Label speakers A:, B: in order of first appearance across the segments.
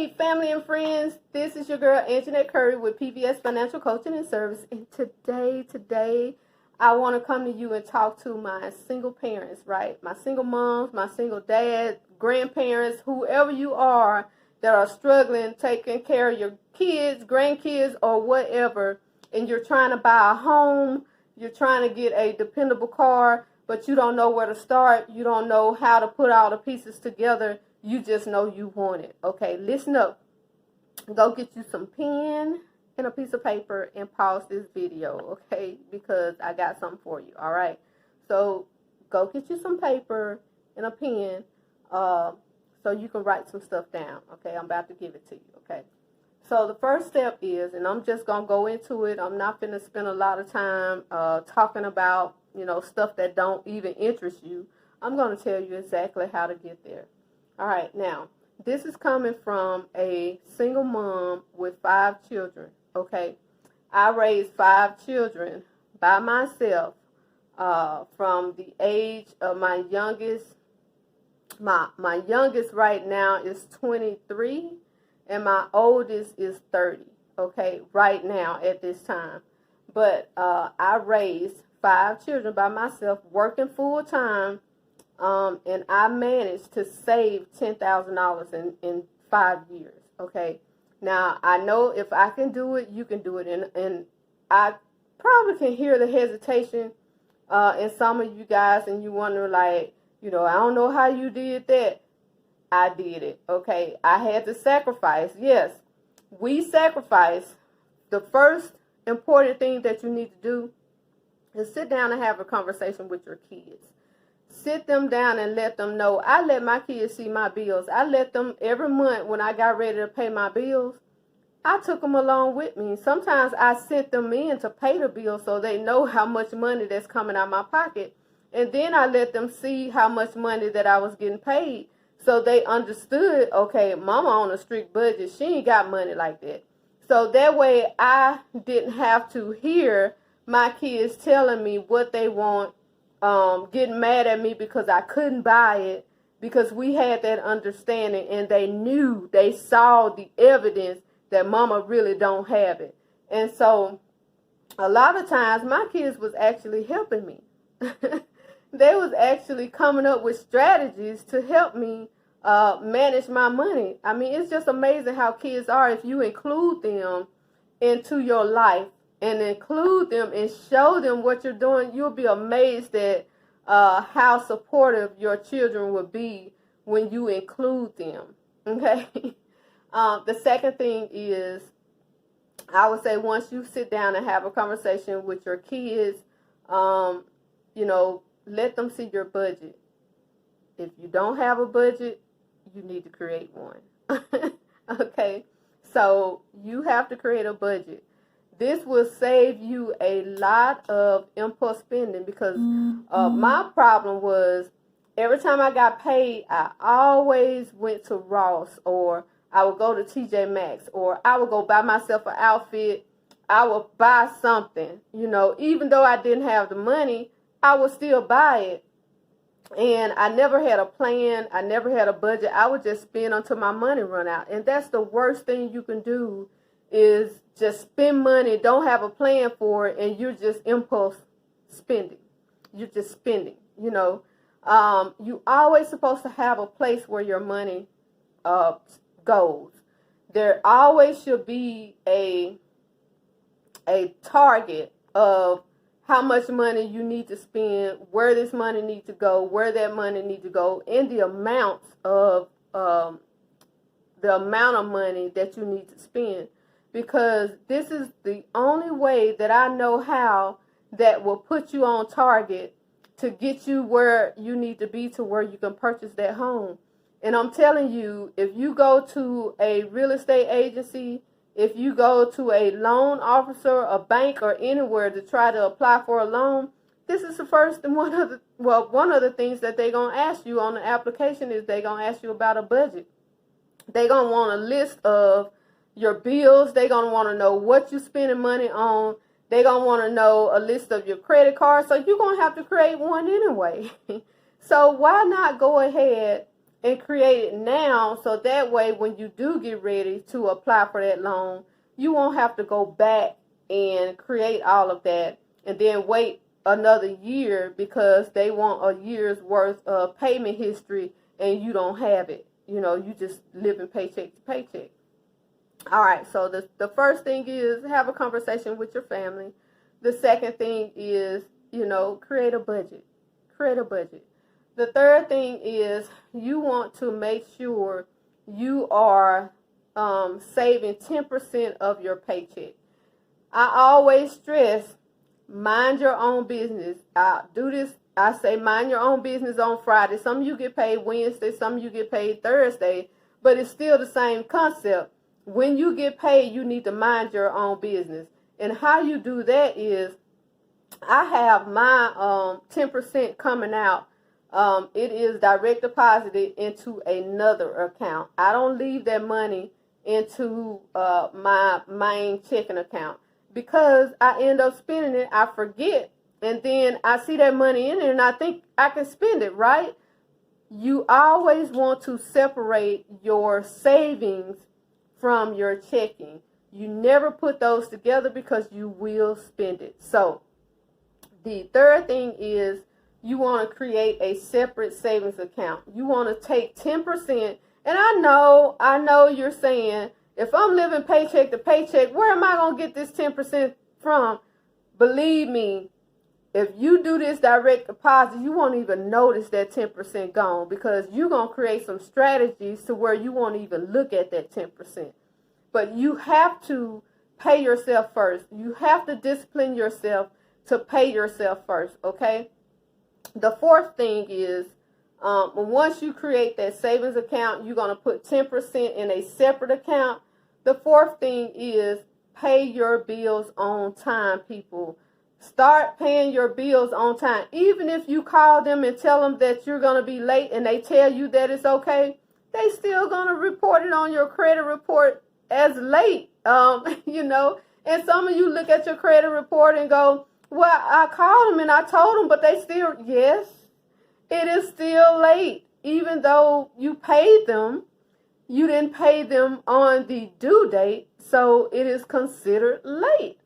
A: Hey, family and friends, this is your girl Angenett Curry with PVS Financial Coaching and Service. And today, I want to come to you and talk to my single parents, right? My single moms, my single dad, grandparents, whoever you are that are struggling, taking care of your kids, grandkids, or whatever, and you're trying to buy a home, you're trying to get a dependable car, but you don't know where to start, you don't know how to put all the pieces together. You just know you want it. Okay, listen up. Go get you some pen and a piece of paper and pause this video, okay? Because I got something for you, all right? So go get you some paper and a pen so you can write some stuff down, okay? I'm about to give it to you, okay? So the first step is, and I'm just going to go into it. I'm not going to spend a lot of time talking about, stuff that don't even interest you. I'm going to tell you exactly how to get there. All right, now, this is coming from a single mom with 5 children, okay? I raised 5 children by myself from the age of my youngest. My youngest right now is 23, and my oldest is 30, okay, right now at this time. But I raised 5 children by myself, working full-time. And I managed to save $10,000 in 5 years, okay? Now, I know if I can do it, you can do it. And I probably can hear the hesitation in some of you guys, and you wonder, like, I don't know how you did that. I did it, okay? I had to sacrifice. Yes, we sacrifice. The first important thing that you need to do is sit down and have a conversation with your kids. Sit them down and let them know. I let my kids see my bills. I let them every month when I got ready to pay my bills, I took them along with me. Sometimes I sent them in to pay the bill so they know how much money that's coming out of my pocket. And then I let them see how much money that I was getting paid so they understood, okay, mama on a strict budget. She ain't got money like that. So that way I didn't have to hear my kids telling me what they want, getting mad at me because I couldn't buy it, because we had that understanding and they saw the evidence that mama really don't have it. And so a lot of times my kids was actually helping me. They was actually coming up with strategies to help me manage my money. I mean, it's just amazing how kids are. If you include them into your life and include them and show them what you're doing, you'll be amazed at how supportive your children will be when you include them, okay? The second thing is, I would say once you sit down and have a conversation with your kids, let them see your budget. If you don't have a budget, you need to create one, okay? So you have to create a budget. This will save you a lot of impulse spending, because my problem was every time I got paid, I always went to Ross, or I would go to TJ Maxx, or I would go buy myself an outfit. I would buy something, even though I didn't have the money, I would still buy it. And I never had a plan. I never had a budget. I would just spend until my money run out. And that's the worst thing you can do, is just spend money, don't have a plan for it, and you're just impulse spending. You're just spending, You always supposed to have a place where your money goes. There always should be a target of how much money you need to spend, where this money needs to go, where that money needs to go, and the amount of money that you need to spend. Because this is the only way that I know how that will put you on target to get you where you need to be, to where you can purchase that home. And I'm telling you, if you go to a real estate agency, if you go to a loan officer, a bank, or anywhere to try to apply for a loan, this is the first and one of the things that they're going to ask you on the application is they're going to ask you about a budget. They're going to want a list of your bills. They're going to want to know what you're spending money on. They're going to want to know a list of your credit cards. So you're going to have to create one anyway. So why not go ahead and create it now, so that way when you do get ready to apply for that loan, you won't have to go back and create all of that and then wait another year because they want a year's worth of payment history and you don't have it. You just living paycheck to paycheck. All right, so the first thing is have a conversation with your family. The second thing is, create a budget. Create a budget. The third thing is you want to make sure you are saving 10% of your paycheck. I always stress, mind your own business. I do this. I say mind your own business on Friday. Some of you get paid Wednesday, some of you get paid Thursday, but it's still the same concept. When you get paid, you need to mind your own business. And how you do that is, I have my 10% coming out. It is direct deposited into another account. I don't leave that money into my main checking account because I end up spending it. I forget, and then I see that money in there and I think I can spend it, right? You always want to separate your savings from your checking. You never put those together because you will spend it. So the third thing is you want to create a separate savings account. You want to take 10%. And I know you're saying, if I'm living paycheck to paycheck, where am I going to get this 10% from? Believe me, if you do this direct deposit, you won't even notice that 10% gone because you're going to create some strategies to where you won't even look at that 10%. But you have to pay yourself first. You have to discipline yourself to pay yourself first, okay? The fourth thing is, once you create that savings account, you're going to put 10% in a separate account. The fourth thing is pay your bills on time, people. Start paying your bills on time. Even if you call them and tell them that you're going to be late and they tell you that it's okay, they still going to report it on your credit report as late, And some of you look at your credit report and go, well, I called them and I told them, but they still, yes, it is still late. Even though you paid them, you didn't pay them on the due date, so it is considered late.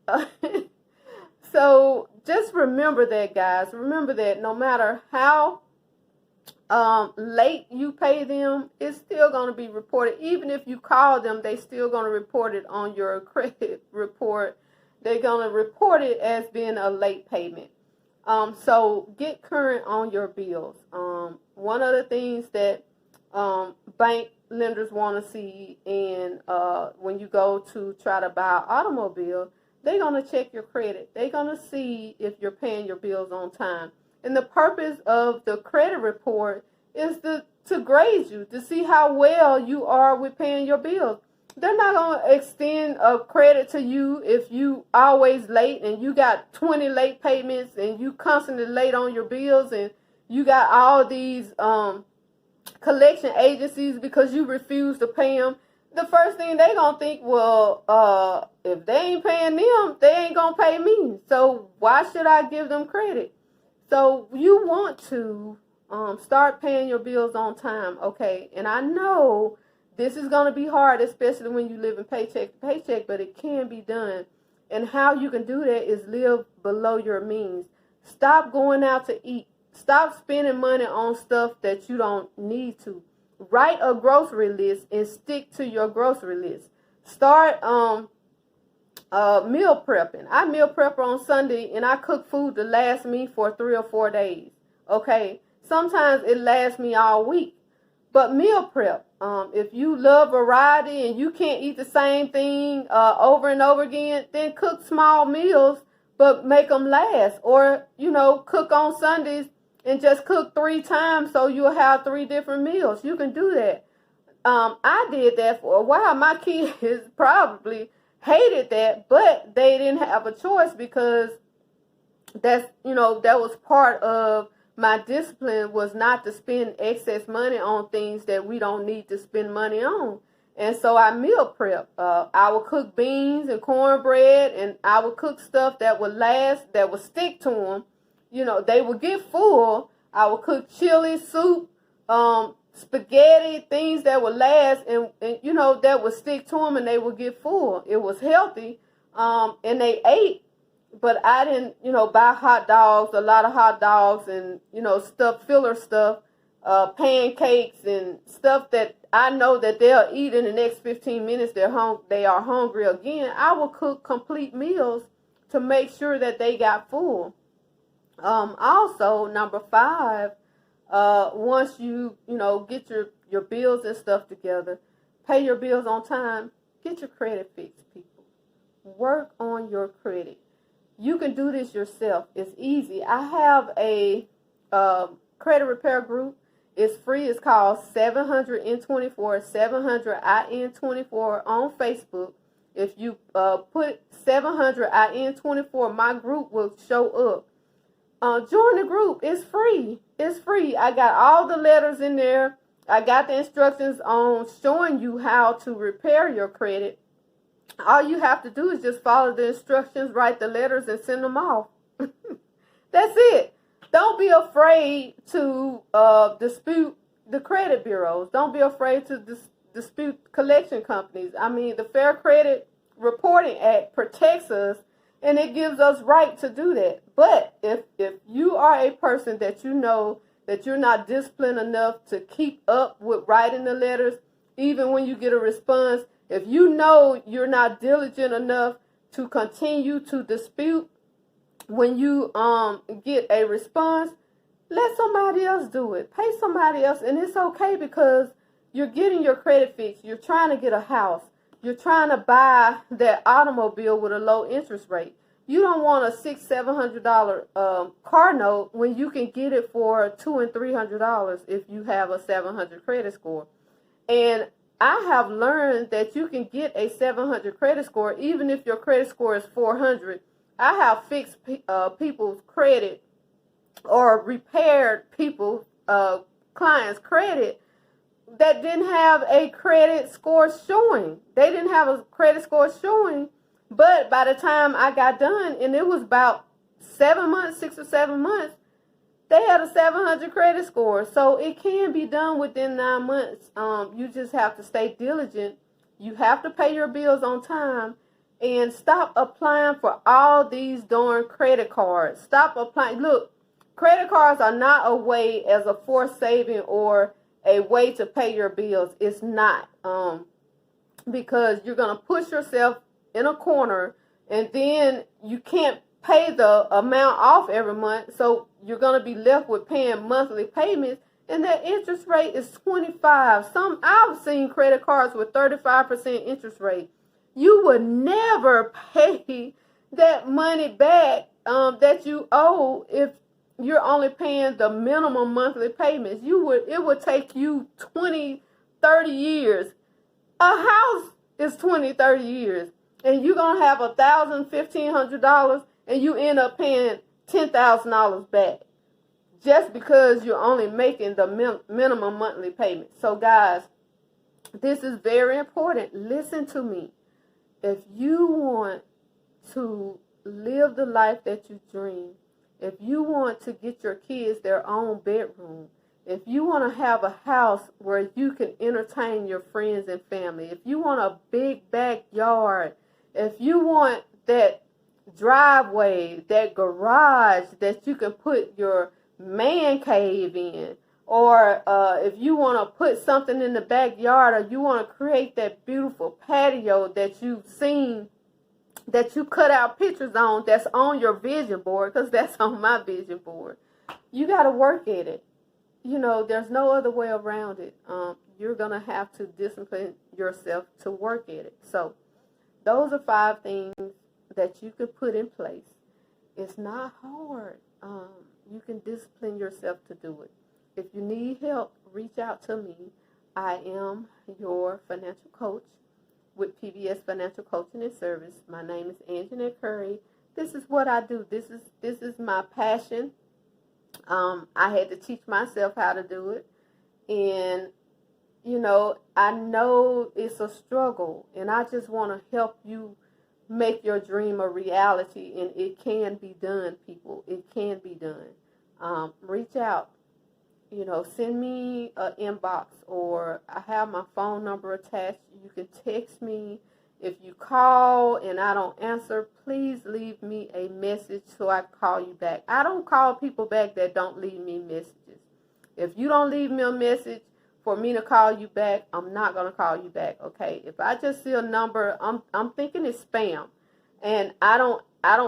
A: So just remember that, guys. Remember that no matter how late you pay them, it's still going to be reported. Even if you call them, they still going to report it on your credit report. They're going to report it as being a late payment. So get current on your bills. One of the things that bank lenders want to see, and when you go to try to buy an automobile, they're going to check your credit. They're going to see if you're paying your bills on time. And the purpose of the credit report is to grade you, to see how well you are with paying your bills. They're not going to extend a credit to you if you always late and you got 20 late payments and you constantly late on your bills and you got all these collection agencies because you refuse to pay them. The first thing they going to think, well, if they ain't paying them, they ain't going to pay me. So why should I give them credit? So you want to start paying your bills on time, okay? And I know this is going to be hard, especially when you live in paycheck to paycheck, but it can be done. And how you can do that is live below your means. Stop going out to eat. Stop spending money on stuff that you don't need to. Write a grocery list and stick to your grocery list. Start meal prepping. I meal prep on Sunday and I cook food to last me for 3 or 4 days. Okay, sometimes it lasts me all week. But meal prep, if you love variety and you can't eat the same thing over and over again, then cook small meals, but make them last. Or, cook on Sundays and just cook 3 times so you'll have 3 different meals. You can do that. I did that for a while. My kids probably hated that, but they didn't have a choice because that was part of my discipline, was not to spend excess money on things that we don't need to spend money on. And so I meal prep. I would cook beans and cornbread, and I would cook stuff that would last, that would stick to them. They would get full. I would cook chili soup, spaghetti, things that would last and that would stick to them and they would get full. It was healthy, and they ate, but I didn't, buy hot dogs, a lot of hot dogs and, filler stuff, pancakes and stuff that I know that they'll eat in the next 15 minutes. They are hungry again. I will cook complete meals to make sure that they got full. Also, number 5, once you get your bills and stuff together, pay your bills on time, get your credit fixed, people. Work on your credit. You can do this yourself. It's easy. I have a credit repair group. It's free. It's called 724 700IN24 on Facebook. If you put 700IN24, my group will show up. Join the group. It's free. It's free. I got all the letters in there. I got the instructions on showing you how to repair your credit. All you have to do is just follow the instructions, write the letters, and send them off. That's it. Don't be afraid to dispute the credit bureaus. Don't be afraid to dispute collection companies. I mean, the Fair Credit Reporting Act protects us, and it gives us right to do that. But if you are a person that you know that you're not disciplined enough to keep up with writing the letters, even when you get a response, if you know you're not diligent enough to continue to dispute when you get a response, let somebody else do it. Pay somebody else, and it's okay because you're getting your credit fixed. You're trying to get a house. You're trying to buy that automobile with a low interest rate. You don't want a $600-700 car note when you can get it for $200 and $300 if you have a 700 credit score. And I have learned that you can get a 700 credit score even if your credit score is 400. I have fixed people's credit or repaired people's clients' credit that didn't have a credit score showing. They didn't have a credit score showing, but by the time I got done, and it was about 7 months, 6 or 7 months, they had a 700 credit score. So it can be done within 9 months. You just have to stay diligent. You have to pay your bills on time. And stop applying for all these darn credit cards. Stop applying. Look, credit cards are not a way as a forced saving or a way to pay your bills. It's not. Because you're going to push yourself in a corner and then you can't pay the amount off every month. So you're going to be left with paying monthly payments. And that interest rate is 25. I've seen credit cards with 35% interest rate. You would never pay that money back that you owe if you're only paying the minimum monthly payments. It would take you 20, 30 years. A house is 20, 30 years. And you're going to have $1,000, $1,500 and you end up paying $10,000 back just because you're only making the minimum monthly payment. So guys, this is very important. Listen to me. If you want to live the life that you dream, if you want to get your kids their own bedroom, if you want to have a house where you can entertain your friends and family, if you want a big backyard, if you want that driveway, that garage that you can put your man cave in, or if you want to put something in the backyard, or you want to create that beautiful patio that you've seen, that you cut out pictures on, that's on your vision board, because that's on my vision board. You got to work at it. There's no other way around it. You're going to have to discipline yourself to work at it. So those are 5 things that you can put in place. It's not hard. You can discipline yourself to do it. If you need help, reach out to me. I am your financial coach with PBS Financial Coaching and Service. My name is Angenett Curry. This is what I do. This is my passion. I had to teach myself how to do it. And, I know it's a struggle. And I just want to help you make your dream a reality. And it can be done, people. It can be done. Reach out. send me an inbox, or I have my phone number attached. You can text me. If you call and I don't answer, please leave me a message so I can call you back. I don't call people back that don't leave me messages. If you don't leave me a message for me to call you back, I'm not going to call you back, okay? If I just see a number, I'm thinking it's spam, and I don't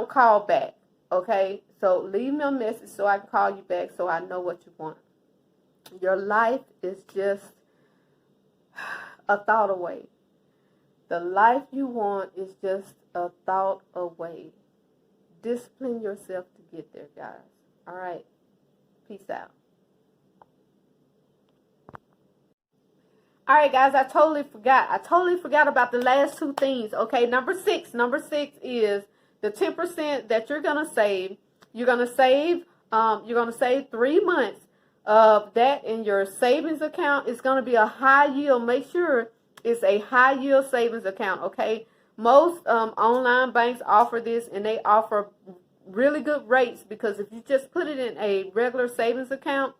A: call back, okay? So leave me a message so I can call you back so I know what you want. Your life is just a thought away. The life you want is just a thought away. Discipline yourself to get there, guys. All right. Peace out. All right, guys, I totally forgot about the last two things. Okay, number six is the 10% that you're going to save. You're going to save 3 months of that in your savings account. It's going to be a high yield. Make sure it's a high yield savings account, okay? Most online banks offer this, and they offer really good rates, because if you just put it in a regular savings account,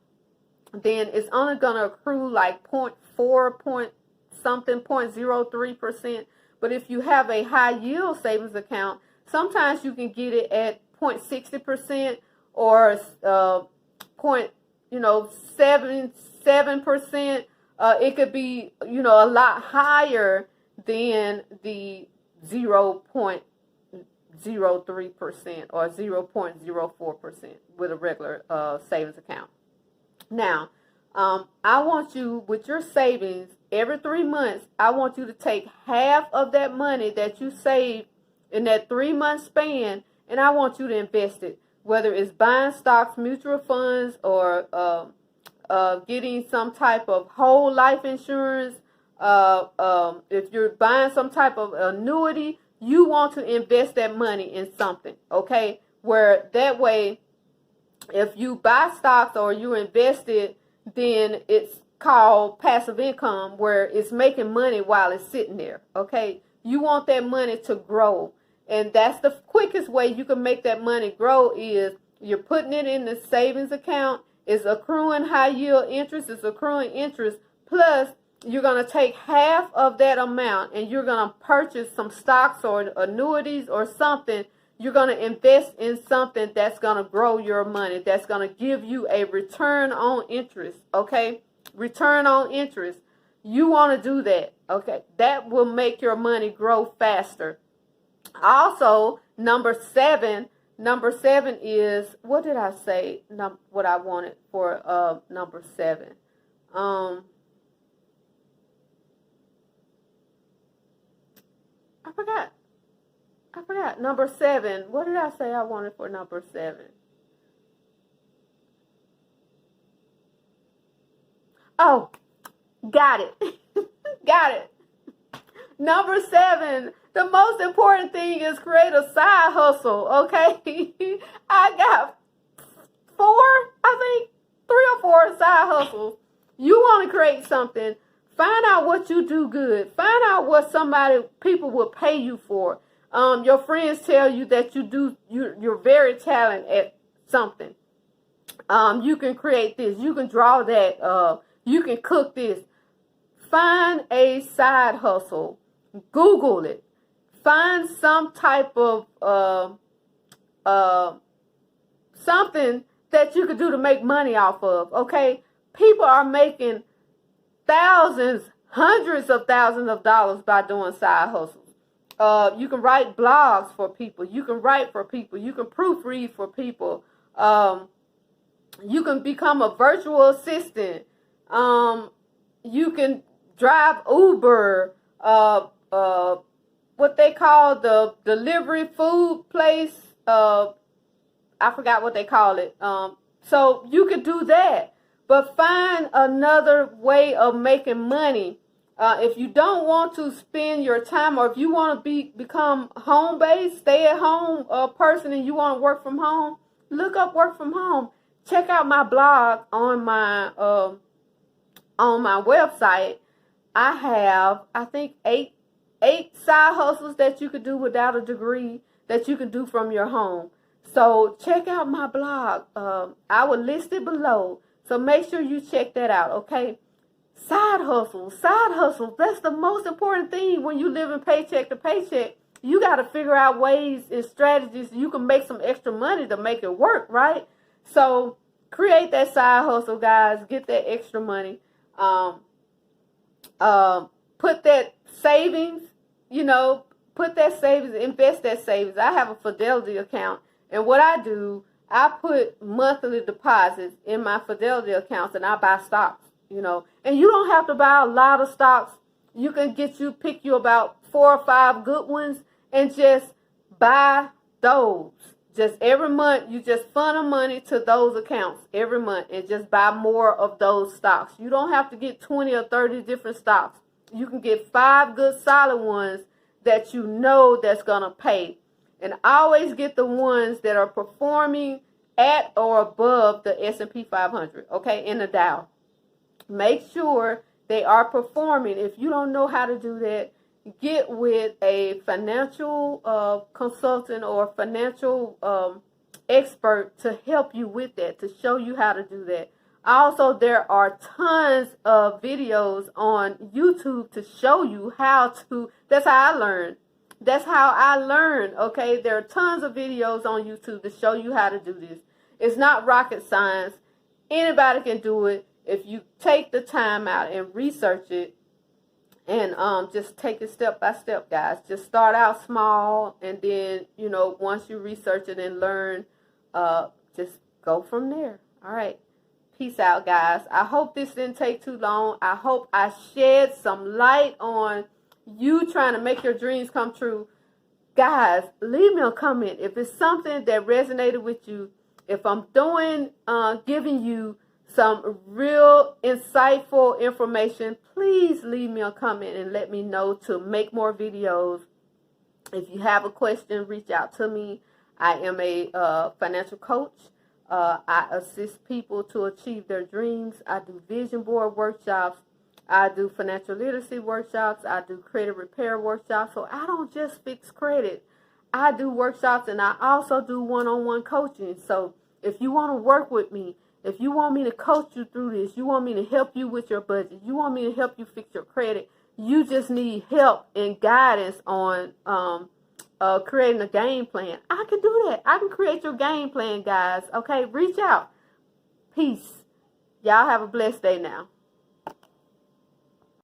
A: then it's only going to accrue like 0.03%. But if you have a high yield savings account, sometimes you can get it at 0.60% or 0.77%. It could be, a lot higher than the 0.03% or 0.04% with a regular savings account. Now, I want you, with your savings, every 3 months, I want you to take half of that money that you save in that 3-month span, and I want you to invest it, whether it's buying stocks, mutual funds, or getting some type of whole life insurance. If you're buying some type of annuity, you want to invest that money in something, okay? Where that way, if you buy stocks or you invest it, then it's called passive income, where it's making money while it's sitting there, okay? You want that money to grow, and that's the quickest way you can make that money grow, is you're putting it in the savings account. It's accruing high yield interest. It's accruing interest. Plus, you're going to take half of that amount and you're going to purchase some stocks or annuities or something. You're going to invest in something that's going to grow your money, that's going to give you a return on interest, okay? Return on interest. You want to do that, okay? That will make your money grow faster. Also, number seven is, what did I say? What I wanted for number 7. I forgot. Number 7. What did I say I wanted for number 7? Oh, got it. Got it. Number 7. The most important thing is create a side hustle, okay? I got 3 or 4 side hustles. You want to create something. Find out what you do good. Find out what people will pay you for. Your friends tell you that you're very talented at something. You can create this. You can draw that. You can cook this. Find a side hustle. Google it. Find some type of something that you could do to make money off of, okay? People are making thousands, hundreds of thousands of dollars by doing side hustles. You can write blogs for people. You can write for people. You can proofread for people. You can become a virtual assistant. You can drive Uber, what they call the delivery food place. I forgot what they call it. So you could do that. But find another way of making money. If you don't want to spend your time, or if you want to become home-based, stay-at-home person, and you want to work from home, look up work from home. Check out my blog on my website. I have, I think, eight side hustles that you could do without a degree, that you can do from your home. So check out my blog. I will list it below So make sure you check that out, okay? Side hustle. That's the most important thing when you live in paycheck to paycheck. You got to figure out ways and strategies so you can make some extra money to make it work, right? So create that side hustle, guys. Get that extra money. Put that savings, put that savings, invest that savings. I have a Fidelity account, and what I do, I put monthly deposits in my Fidelity accounts, and I buy stocks, and you don't have to buy a lot of stocks. You can pick you about 4 or 5 good ones and just buy those. Just every month, you just funnel money to those accounts every month and just buy more of those stocks. You don't have to get 20 or 30 different stocks. You can get 5 good solid ones that you know that's going to pay. And always get the ones that are performing at or above the S&P 500, okay, in the Dow. Make sure they are performing. If you don't know how to do that, get with a financial consultant or financial expert to help you with that, to show you how to do that. Also, there are tons of videos on YouTube to show you how to. That's how I learned. Okay? There are tons of videos on YouTube to show you how to do this. It's not rocket science. Anybody can do it if you take the time out and research it. And just take it step by step, guys. Just start out small, and then, once you research it and learn, just go from there. All right. Peace out, guys. I hope this didn't take too long. I hope I shed some light on you trying to make your dreams come true. Guys, leave me a comment if it's something that resonated with you. If I'm giving you some real insightful information, please leave me a comment and let me know to make more videos. If you have a question, reach out to me. I am a financial coach. I assist people to achieve their dreams. I do vision board workshops. I do financial literacy workshops. I do credit repair workshops. So I don't just fix credit. I do workshops, and I also do one-on-one coaching. So if you want to work with me, if you want me to coach you through this, you want me to help you with your budget, you want me to help you fix your credit, you just need help and guidance on creating a game plan, I can do that. I can create your game plan, guys. Okay, reach out. Peace. Y'all have a blessed day now.